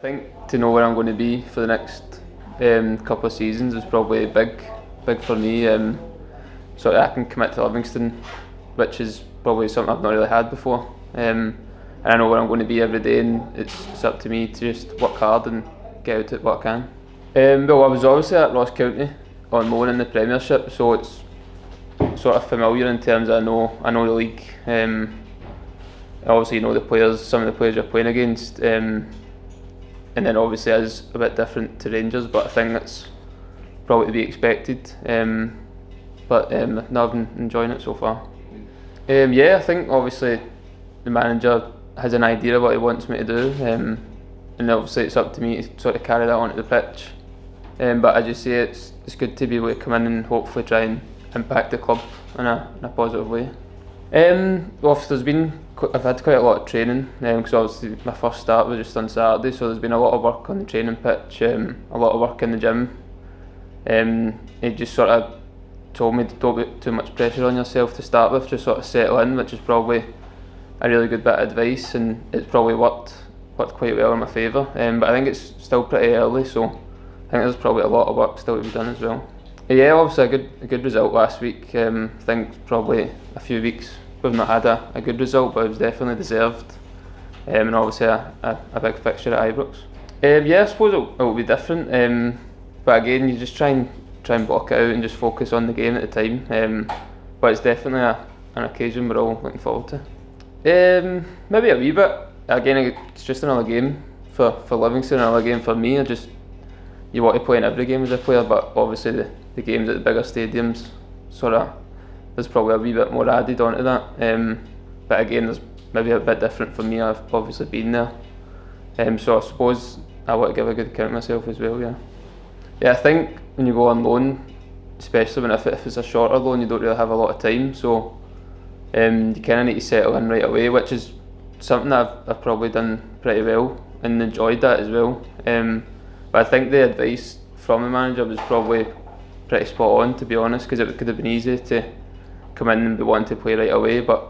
I think to know where I'm going to be for the next couple of seasons is probably big for me. So that I can commit to Livingston, which is probably something I've not really had before. And I know where I'm going to be every day, and it's up to me to just work hard and get out at what I can. Well, I was obviously at Ross County on loan in the Premiership, so it's sort of familiar in terms of I know the league. Obviously, you know the players, some of the players you're playing against. And then obviously it is a bit different to Rangers, but I think that's probably to be expected. But no, I've been enjoying it so far. Yeah, I think obviously the manager has an idea of what he wants me to do, and obviously it's up to me to sort of carry that onto the pitch. But as you say, it's good to be able to come in and hopefully try and impact the club in a positive way. Well, I've had quite a lot of training, because obviously my first start was just on Saturday, so there's been a lot of work on the training pitch, a lot of work in the gym. He just sort of told me to don't put too much pressure on yourself to start with, just sort of settle in, which is probably a really good bit of advice, and it's probably worked quite well in my favour. But I think it's still pretty early, so I think there's probably a lot of work still to be done as well. Yeah, obviously a good result last week. I think probably a few weeks we've not had a good result, but it was definitely deserved. And obviously a big fixture at Ibrox. Yeah, I suppose it will be different. But again, you just try and block it out and just focus on the game at the time. But it's definitely an occasion we're all looking forward to. Maybe a wee bit. Again, it's just another game for Livingston, another game for me. You want to play in every game as a player, but obviously the games at the bigger stadiums, there's probably a wee bit more added onto that. But again, there's maybe a bit different for me. I've obviously been there. So I suppose I want to give a good account of myself as well, yeah. Yeah, I think when you go on loan, especially if it's a shorter loan, you don't really have a lot of time, so you kind of need to settle in right away, which is something that I've probably done pretty well and enjoyed that as well. But I think the advice from the manager was probably pretty spot on, to be honest, because it could have been easy to come in and be wanting to play right away, but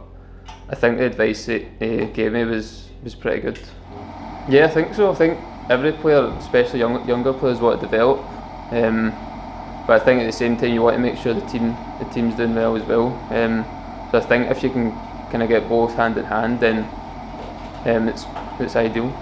I think the advice that he gave me was pretty good. Yeah, I think so. I think every player, especially younger players, want to develop, but I think at the same time you want to make sure the team's doing well as well. So I think if you can kind of get both hand in hand, then it's ideal.